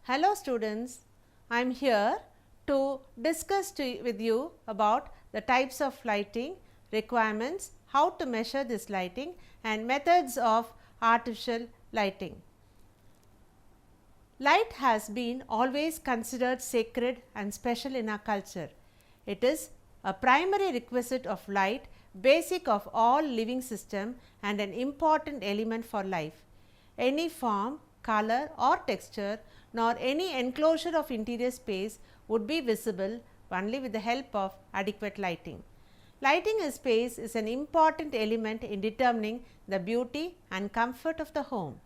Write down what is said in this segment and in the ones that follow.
Hello students, I am here to discuss with you about the types of lighting, requirements, how to measure this lighting and methods of artificial lighting. Light has been always considered sacred and special in our culture. It is a primary requisite of light, basic of all living system and an important element for life. Any form, color or texture nor any enclosure of interior space would be visible only with the help of adequate lighting. Lighting a space is an important element in determining the beauty and comfort of the home.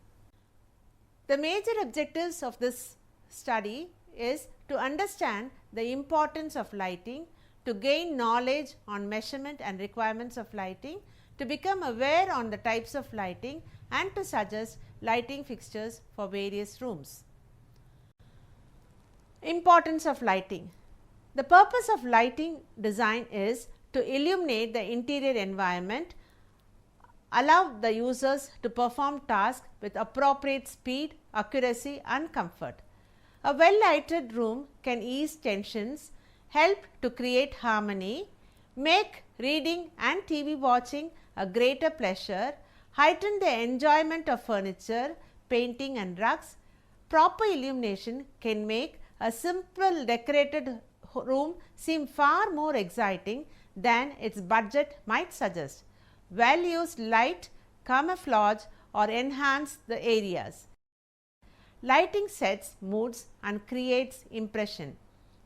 The major objectives of this study is to understand the importance of lighting, to gain knowledge on measurement and requirements of lighting, to become aware on the types of lighting and to suggest lighting fixtures for various rooms. Importance of lighting. The purpose of lighting design is to illuminate the interior environment, allow the users to perform tasks with appropriate speed, accuracy and comfort. A well lighted room can ease tensions, help to create harmony, make reading and TV watching a greater pleasure, heighten the enjoyment of furniture, painting and rugs. Proper illumination can make a simple decorated room seem far more exciting than its budget might suggest. Well used light camouflage or enhance the areas. Lighting sets moods and creates impression.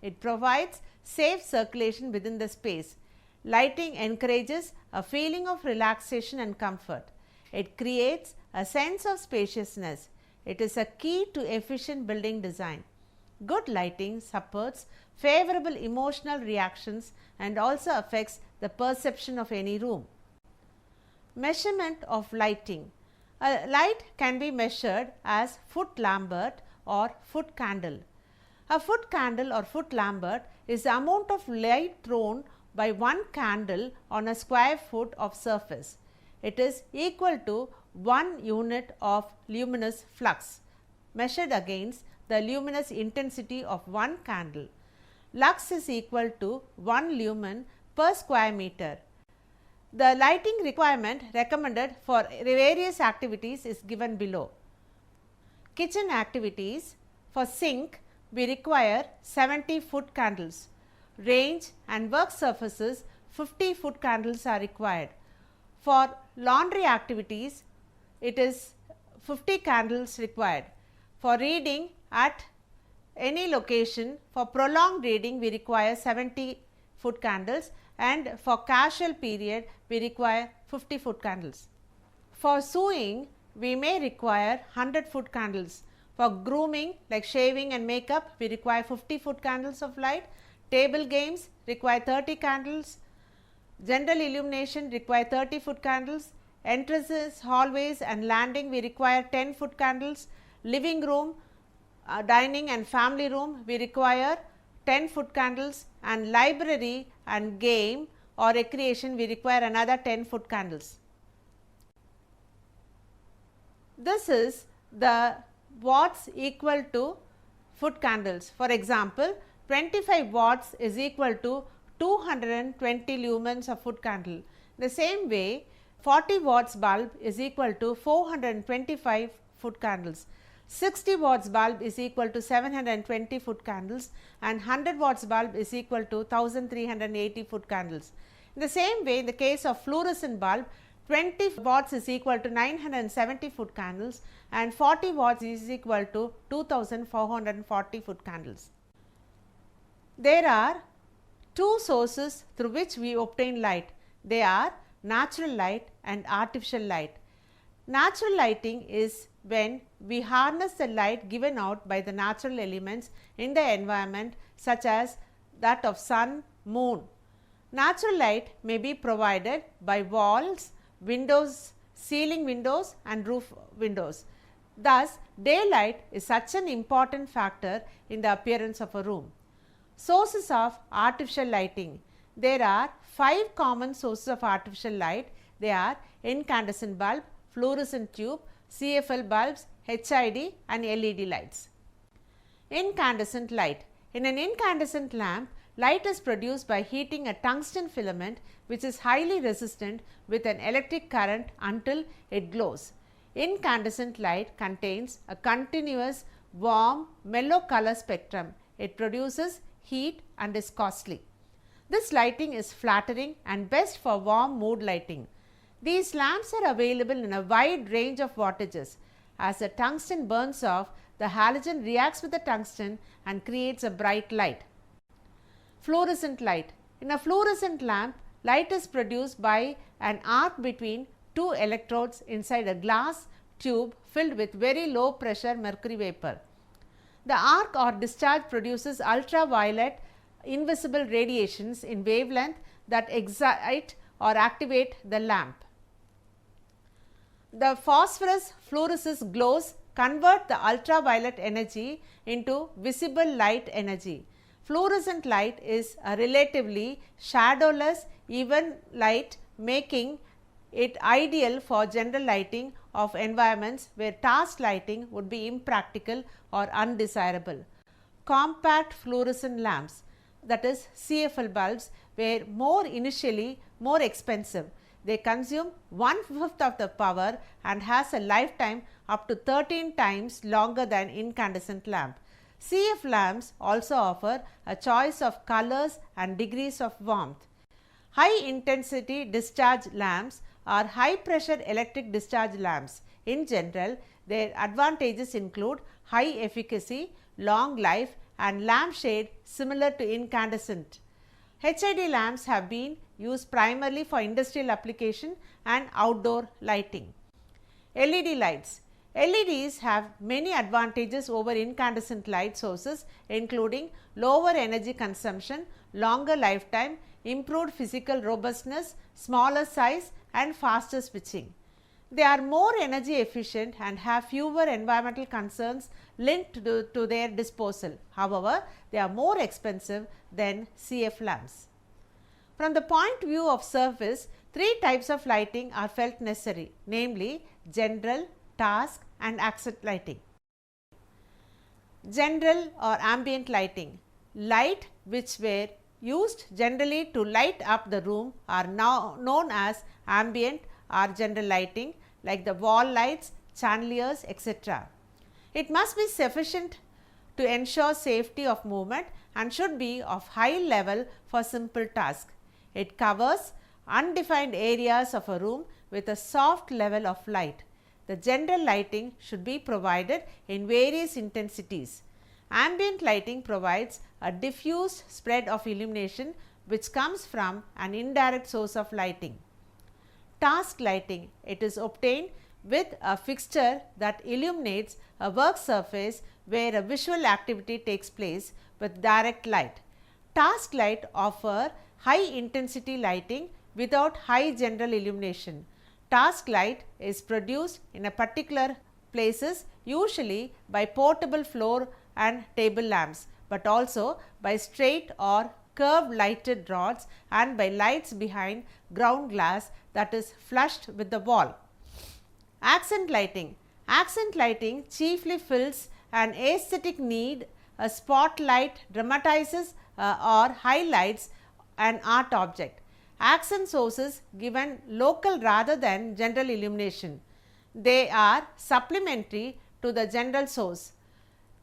It provides safe circulation within the space. Lighting encourages a feeling of relaxation and comfort. It creates a sense of spaciousness. It is a key to efficient building design. Good lighting supports favorable emotional reactions and also affects the perception of any room. Measurement of lighting. A light can be measured as foot lambert or foot candle. A foot candle or foot lambert is the amount of light thrown by one candle on a square foot of surface. It is equal to 1 unit of luminous flux measured against the luminous intensity of one candle. Lux is equal to 1 lumen per square meter. The lighting requirement recommended for various activities is given below. Kitchen activities. For sink, we require 70 foot candles. Range and work surfaces, 50 foot candles are required. For laundry activities, it is 50 candles required. For reading at any location, for prolonged reading we require 70 foot candles, and for casual period we require 50 foot candles. For sewing we may require 100 foot candles. For grooming like shaving and makeup we require 50 foot candles of light. Table games require 30 candles. General illumination require 30 foot candles. Entrances, hallways and landing we require 10 foot candles. Living room, dining and family room we require 10 foot candles, and library and game or recreation we require another 10 foot candles. This is the watts equal to foot candles. For example, 25 watts is equal to 220 lumens of foot candle. The same way 40 watts bulb is equal to 425 foot candles. 60 watts bulb is equal to 720 foot candles and 100 watts bulb is equal to 1380 foot candles. In the same way, in the case of fluorescent bulb, 20 watts is equal to 970 foot candles and 40 watts is equal to 2440 foot candles. There are two sources through which we obtain light. They are natural light and artificial light. Natural lighting is when we harness the light given out by the natural elements in the environment, such as that of sun, moon. Natural light may be provided by walls, windows, ceiling windows and roof windows. Thus, daylight is such an important factor in the appearance of a room. Sources of artificial lighting. There are 5 common sources of artificial light. They are incandescent bulb, fluorescent tube, CFL bulbs, HID and LED lights. Incandescent light. In an incandescent lamp, light is produced by heating a tungsten filament which is highly resistant with an electric current until it glows. Incandescent light contains a continuous, warm, mellow color spectrum. It produces heat and is costly. This lighting is flattering and best for warm mood lighting. These lamps are available in a wide range of wattages. As the tungsten burns off, the halogen reacts with the tungsten and creates a bright light. Fluorescent light. In a fluorescent lamp, light is produced by an arc between two electrodes inside a glass tube filled with very low pressure mercury vapor. The arc or discharge produces ultraviolet invisible radiations in wavelength that excite or activate the lamp. The phosphorus fluorescence glows convert the ultraviolet energy into visible light energy. Fluorescent light is a relatively shadowless even light, making it ideal for general lighting of environments where task lighting would be impractical or undesirable. Compact fluorescent lamps, that is CFL bulbs, were initially more expensive. They consume 1/5 of the power and has a lifetime up to 13 times longer than incandescent lamp. CF lamps also offer a choice of colors and degrees of warmth. High intensity discharge lamps are high pressure electric discharge lamps. In general, their advantages include high efficacy, long life and lamp shade similar to incandescent. HID lamps have been used primarily for industrial application and outdoor lighting. LED lights. LEDs have many advantages over incandescent light sources, including lower energy consumption, longer lifetime, improved physical robustness, smaller size and faster switching. They are more energy efficient and have fewer environmental concerns linked to their disposal. However, they are more expensive than CF lamps. From the point of view of surface, three types of lighting are felt necessary, namely general, task and accent lighting. General or ambient lighting. Light which were used generally to light up the room are now known as ambient or general lighting, like the wall lights, chandeliers, etc. It must be sufficient to ensure safety of movement and should be of high level for simple tasks. It covers undefined areas of a room with a soft level of light. The general lighting should be provided in various intensities. Ambient lighting provides a diffuse spread of illumination which comes from an indirect source of lighting. Task lighting. It is obtained with a fixture that illuminates a work surface where a visual activity takes place with direct light. Task light offer high intensity lighting without high general illumination. Task light is produced in a particular places, usually by portable floor and table lamps, but also by straight or curved lighted rods and by lights behind ground glass that is flushed with the wall. Accent lighting. Accent lighting chiefly fills an aesthetic need. A spotlight dramatizes or highlights an art object. Accent sources given local rather than general illumination. They are supplementary to the general source.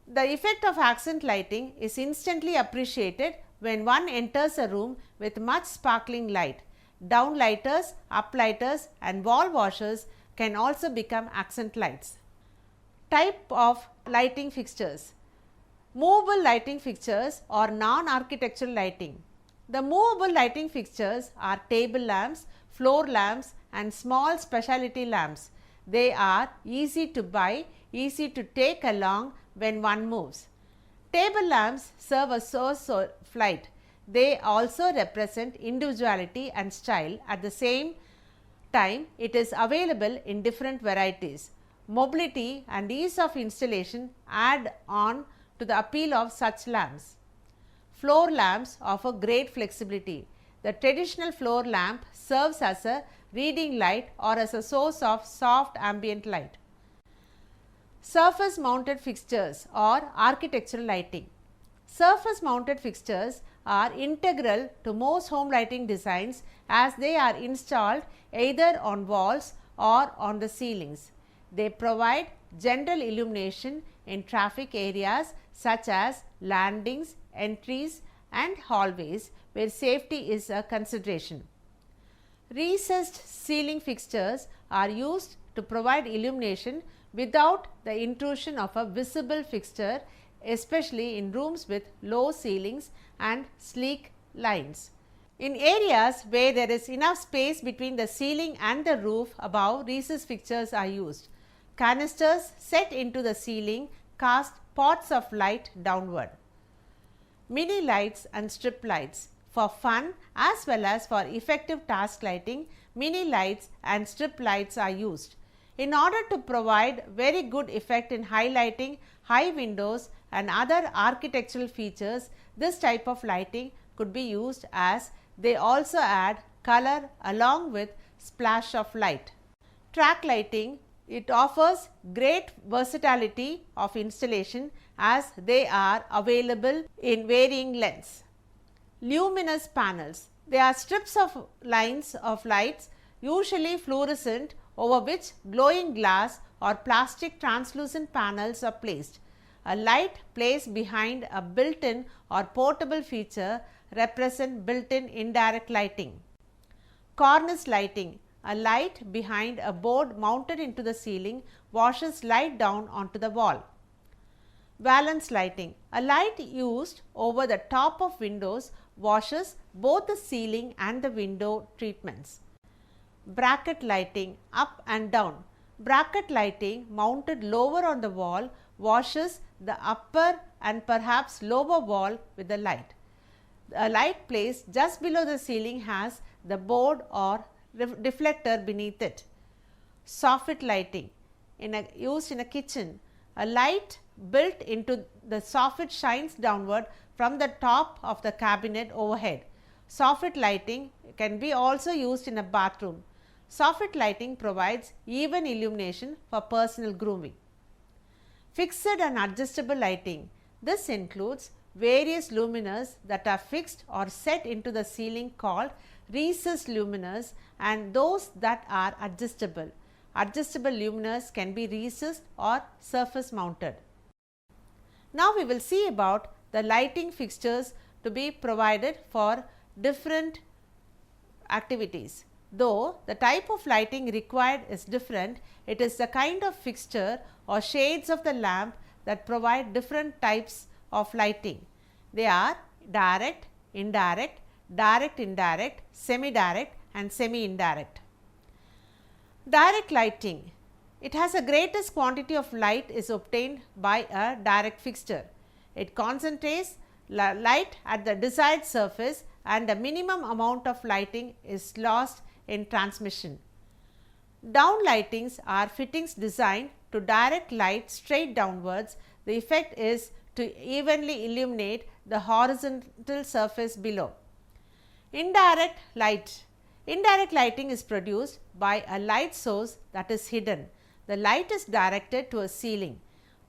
The effect of accent lighting is instantly appreciated when one enters a room with much sparkling light. Downlighters, uplighters and wall washers can also become accent lights. Type of lighting fixtures. Movable lighting fixtures or non-architectural lighting. The movable lighting fixtures are table lamps, floor lamps and small specialty lamps. They are easy to buy, easy to take along when one moves. Table lamps serve a source of light. They also represent individuality and style. At the same time, it is available in different varieties. Mobility and ease of installation add on to the appeal of such lamps. Floor lamps offer great flexibility. The traditional floor lamp serves as a reading light or as a source of soft ambient light. Surface mounted fixtures or architectural lighting. Surface mounted fixtures are integral to most home lighting designs as they are installed either on walls or on the ceilings. They provide general illumination in traffic areas such as landings, entries and hallways where safety is a consideration. Recessed ceiling fixtures are used to provide illumination without the intrusion of a visible fixture, especially in rooms with low ceilings and sleek lines. In areas where there is enough space between the ceiling and the roof above, recessed fixtures are used. Canisters set into the ceiling cast pots of light downward. Mini lights and strip lights. For fun as well as for effective task lighting, mini lights and strip lights are used. In order to provide very good effect in highlighting high windows and other architectural features, this type of lighting could be used as they also add color along with splash of light. Track lighting, it offers great versatility of installation as they are available in varying lengths. Luminous panels, they are strips of lines of lights, usually fluorescent, over which glowing glass or plastic translucent panels are placed. A light placed behind a built-in or portable feature represent built-in indirect lighting. Cornice lighting, a light behind a board mounted into the ceiling washes light down onto the wall. Valance lighting, a light used over the top of windows washes both the ceiling and the window treatments. Bracket lighting, up and down. Bracket lighting mounted lower on the wall washes the upper and perhaps lower wall with the light. A light placed just below the ceiling has the board or deflector beneath it. Soffit lighting, used in a kitchen. A light built into the soffit shines downward from the top of the cabinet overhead. Soffit lighting can be also used in a bathroom. Soffit lighting provides even illumination for personal grooming. Fixed and adjustable lighting. This includes various luminaires that are fixed or set into the ceiling called recessed luminaires and those that are adjustable. Adjustable luminaires can be recessed or surface mounted. Now, we will see about the lighting fixtures to be provided for different activities. Though the type of lighting required is different, it is the kind of fixture or shades of the lamp that provide different types of lighting. They are direct, indirect, direct indirect, semi-direct and semi-indirect. Direct lighting, it has a greatest quantity of light is obtained by a direct fixture. It concentrates light at the desired surface and a minimum amount of lighting is lost in transmission. Down lightings are fittings designed to direct light straight downwards. The effect is to evenly illuminate the horizontal surface below. Indirect light. Indirect lighting is produced by a light source that is hidden. The light is directed to a ceiling,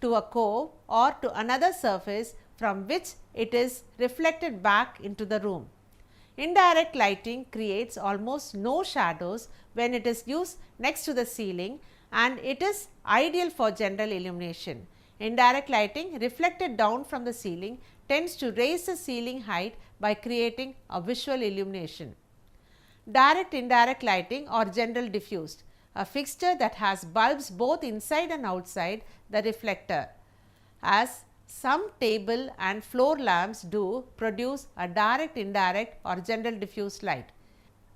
to a cove or to another surface from which it is reflected back into the room. Indirect lighting creates almost no shadows when it is used next to the ceiling and it is ideal for general illumination. Indirect lighting reflected down from the ceiling tends to raise the ceiling height by creating a visual illumination. Direct indirect lighting or general diffused, a fixture that has bulbs both inside and outside the reflector, as some table and floor lamps do produce a direct indirect or general diffused light.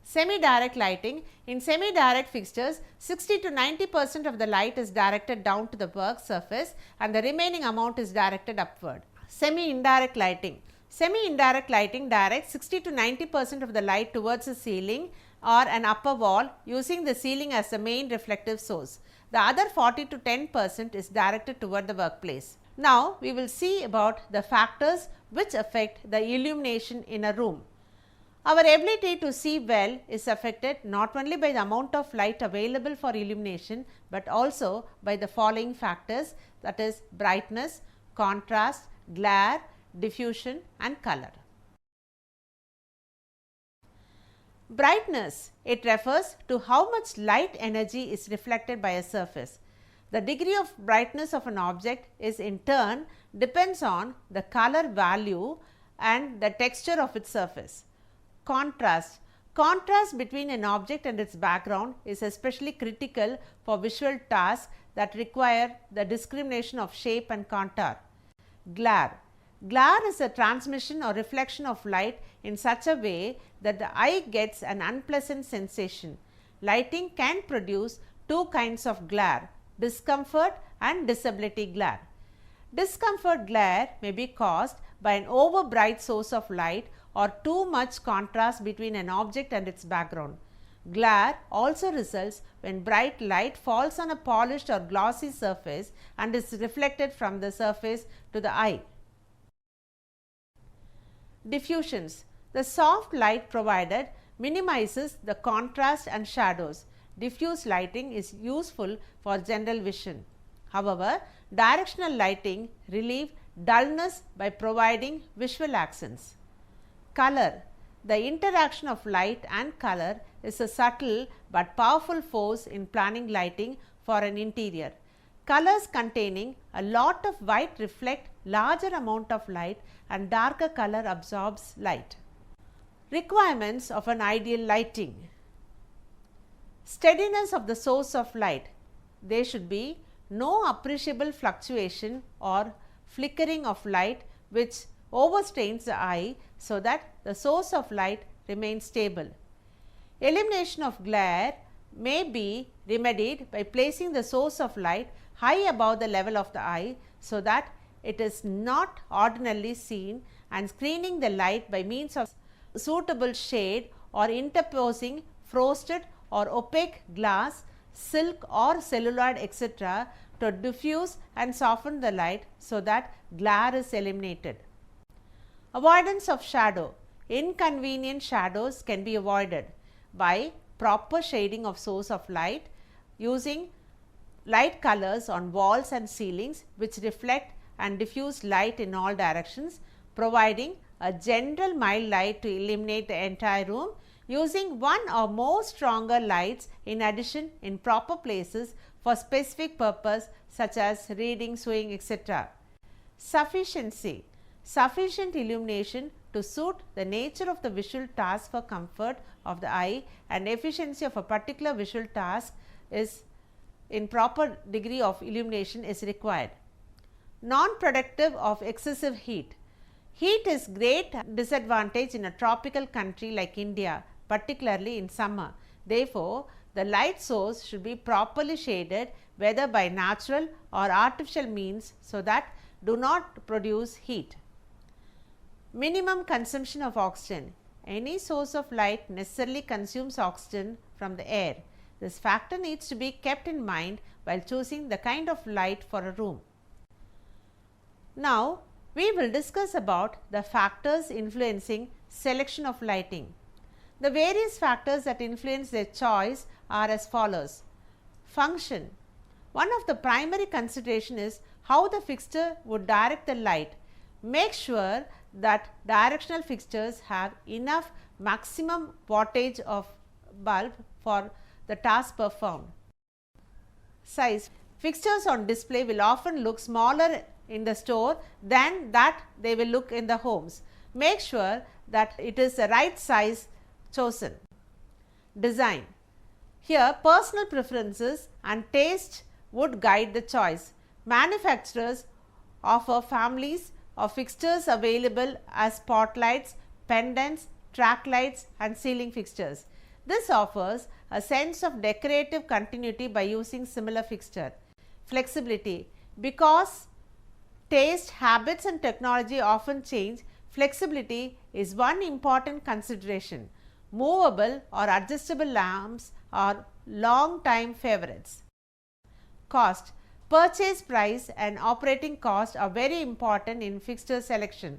Semi-direct lighting, in semi-direct fixtures 60 to 90% of the light is directed down to the work surface and the remaining amount is directed upward. Semi-indirect lighting, semi-indirect lighting directs 60 to 90% of the light towards the ceiling or an upper wall using the ceiling as the main reflective source. The other 40 to 10% is directed toward the workplace. Now, we will see about the factors which affect the illumination in a room. Our ability to see well is affected not only by the amount of light available for illumination, but also by the following factors, that is brightness, contrast, glare, diffusion and color. Brightness, it refers to how much light energy is reflected by a surface. The degree of brightness of an object is in turn depends on the color value and the texture of its surface. Contrast. Contrast between an object and its background is especially critical for visual tasks that require the discrimination of shape and contour. Glare. Glare is a transmission or reflection of light in such a way that the eye gets an unpleasant sensation. Lighting can produce two kinds of glare, discomfort and disability glare. Discomfort glare may be caused by an over bright source of light or too much contrast between an object and its background. Glare also results when bright light falls on a polished or glossy surface and is reflected from the surface to the eye. Diffusions. The soft light provided minimizes the contrast and shadows. Diffuse lighting is useful for general vision. However, directional lighting relieves dullness by providing visual accents. Color. The interaction of light and color is a subtle but powerful force in planning lighting for an interior. Colors containing a lot of white reflect larger amount of light and darker color absorbs light. Requirements of an ideal lighting. Steadiness of the source of light. There should be no appreciable fluctuation or flickering of light which overstrains the eye, so that the source of light remains stable. Elimination of glare may be remedied by placing the source of light high above the level of the eye, so that it is not ordinarily seen, and screening the light by means of suitable shade or interposing frosted or opaque glass, silk or celluloid etc. to diffuse and soften the light, so that glare is eliminated. Avoidance of shadow. Inconvenient shadows can be avoided by proper shading of source of light, using light colors on walls and ceilings which reflect and diffuse light in all directions, providing a general mild light to illuminate the entire room, using one or more stronger lights in addition in proper places for specific purpose such as reading, sewing etc. Sufficiency. Sufficient illumination to suit the nature of the visual task for comfort of the eye and efficiency of a particular visual task is in proper degree of illumination is required. Non-productive of excessive heat. Heat is great disadvantage in a tropical country like India, particularly in summer. Therefore, the light source should be properly shaded, whether by natural or artificial means, so that do not produce heat. Minimum consumption of oxygen. Any source of light necessarily consumes oxygen from the air. This factor needs to be kept in mind while choosing the kind of light for a room. Now, we will discuss about the factors influencing selection of lighting. The various factors that influence their choice are as follows. Function. One of the primary consideration is how the fixture would direct the light. Make sure that directional fixtures have enough maximum wattage of bulb for the task performed. Size. Fixtures on display will often look smaller in the store than that they will look in the homes. Make sure that it is the right size chosen. Design. Here personal preferences and taste would guide the choice. Manufacturers offer families of fixtures available as spotlights, pendants, track lights and ceiling fixtures. This offers a sense of decorative continuity by using similar fixture. Flexibility. Because taste, habits and technology often change, flexibility is one important consideration. Movable or adjustable lamps are long time favorites. Cost. Purchase price and operating cost are very important in fixture selection.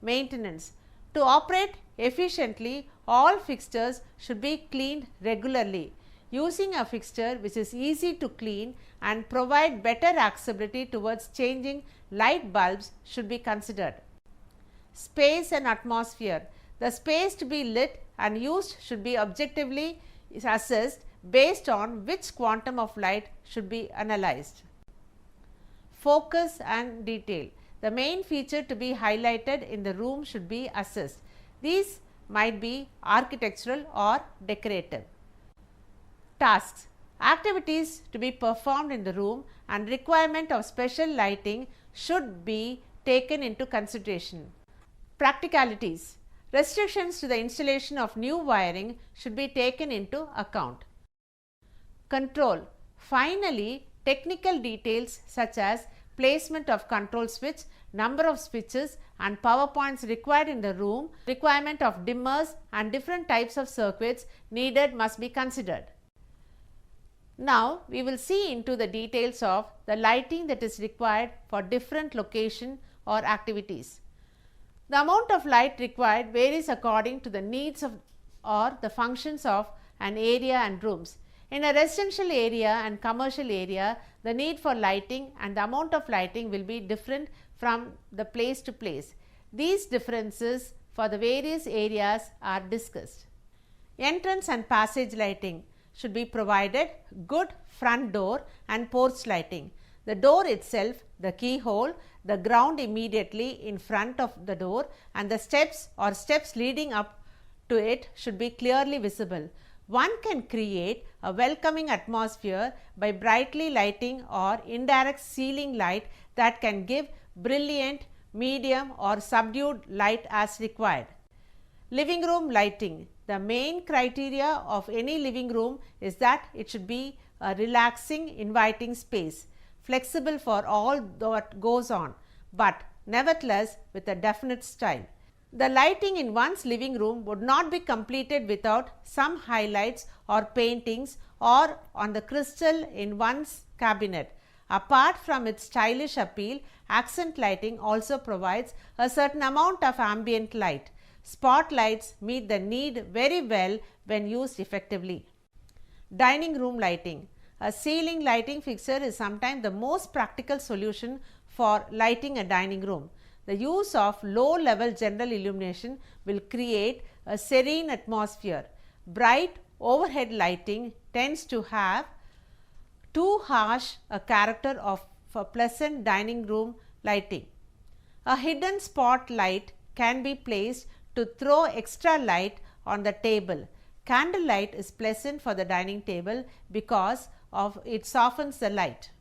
Maintenance. To operate efficiently, all fixtures should be cleaned regularly. Using a fixture which is easy to clean and provide better accessibility towards changing light bulbs should be considered. Space and atmosphere. The space to be lit and used should be objectively assessed based on which quantum of light should be analyzed. Focus and detail. The main feature to be highlighted in the room should be assessed. These might be architectural or decorative. Tasks. Activities to be performed in the room and requirement of special lighting should be taken into consideration. Practicalities. Restrictions to the installation of new wiring should be taken into account. Control. Finally, technical details such as placement of control switch, number of switches and power points required in the room, requirement of dimmers and different types of circuits needed must be considered. Now, we will see into the details of the lighting that is required for different location or activities. The amount of light required varies according to the needs of or the functions of an area and rooms. In a residential area and commercial area, the need for lighting and the amount of lighting will be different from the place to place. These differences for the various areas are discussed. Entrance and passage lighting should be provided good front door and porch lighting. The door itself, the keyhole, the ground immediately in front of the door and the steps or steps leading up to it should be clearly visible. One can create a welcoming atmosphere by brightly lighting or indirect ceiling light that can give brilliant, medium or subdued light as required. Living room lighting. The main criteria of any living room is that it should be a relaxing, inviting space, flexible for all that goes on, but nevertheless with a definite style. The lighting in one's living room would not be completed without some highlights or paintings or on the crystal in one's cabinet. Apart from its stylish appeal, accent lighting also provides a certain amount of ambient light. Spotlights meet the need very well when used effectively. Dining room lighting. A ceiling lighting fixture is sometimes the most practical solution for lighting a dining room. The use of low level general illumination will create a serene atmosphere. Bright overhead lighting tends to have too harsh a character of for pleasant dining room lighting. A hidden spotlight can be placed to throw extra light on the table. Candlelight is pleasant for the dining table because of it softens the light.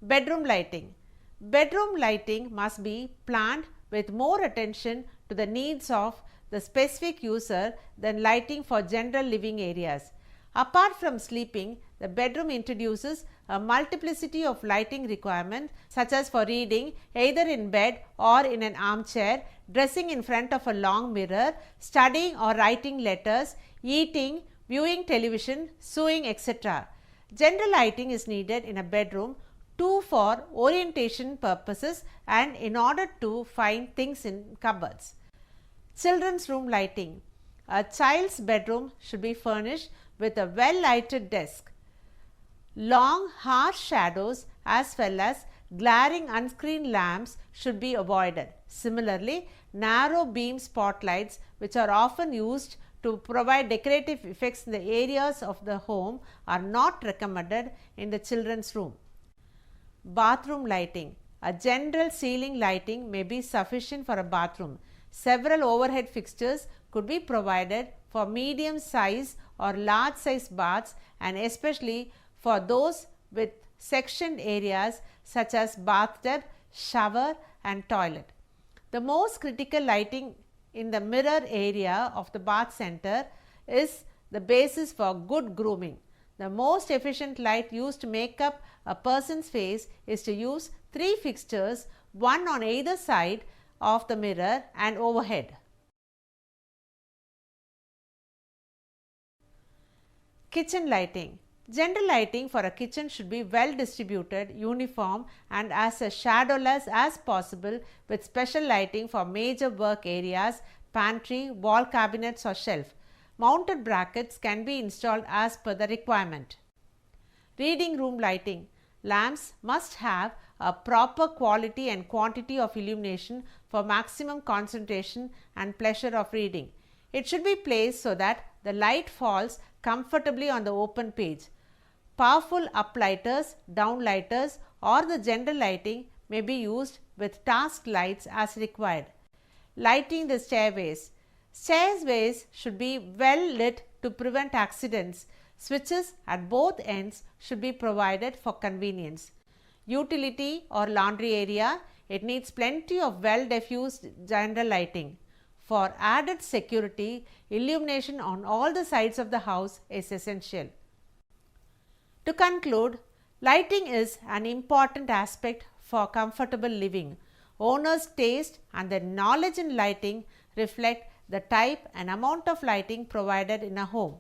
Bedroom lighting. Bedroom lighting must be planned with more attention to the needs of the specific user than lighting for general living areas. Apart from sleeping, the bedroom introduces a multiplicity of lighting requirements such as for reading either in bed or in an armchair, dressing in front of a long mirror, studying or writing letters, eating, viewing television, sewing, etc. General lighting is needed in a bedroom too for orientation purposes and in order to find things in cupboards. Children's room lighting. A child's bedroom should be furnished with a well lighted desk. Long harsh shadows as well as glaring unscreened lamps should be avoided. Similarly, narrow beam spotlights which are often used to provide decorative effects in the areas of the home are not recommended in the children's room. Bathroom lighting. A general ceiling lighting may be sufficient for a bathroom. Several overhead fixtures could be provided for medium size or large size baths and especially for those with sectioned areas such as bathtub, shower and toilet. The most critical lighting in the mirror area of the bath center is the basis for good grooming. The most efficient light used to make up a person's face is to use 3 fixtures, one on either side of the mirror and overhead. Kitchen lighting. General lighting for a kitchen should be well distributed, uniform and as shadowless as possible with special lighting for major work areas, pantry, wall cabinets or shelf. Mounted brackets can be installed as per the requirement. Reading room lighting. Lamps must have a proper quality and quantity of illumination for maximum concentration and pleasure of reading. It should be placed so that the light falls comfortably on the open page. Powerful uplighters, downlighters or the general lighting may be used with task lights as required. Lighting the stairways. Stairways should be well lit to prevent accidents. Switches at both ends should be provided for convenience. Utility or laundry area, it needs plenty of well diffused general lighting. For added security, illumination on all the sides of the house is essential. To conclude, lighting is an important aspect for comfortable living. Owners' taste and their knowledge in lighting reflect the type and amount of lighting provided in a home.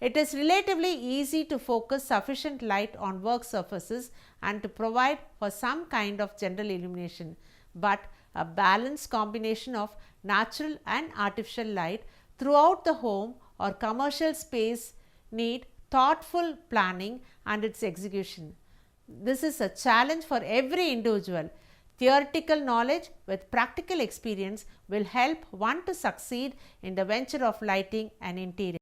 It is relatively easy to focus sufficient light on work surfaces and to provide for some kind of general illumination, but a balanced combination of natural and artificial light throughout the home or commercial space need thoughtful planning and its execution. This is a challenge for every individual. Theoretical knowledge with practical experience will help one to succeed in the venture of lighting and interior.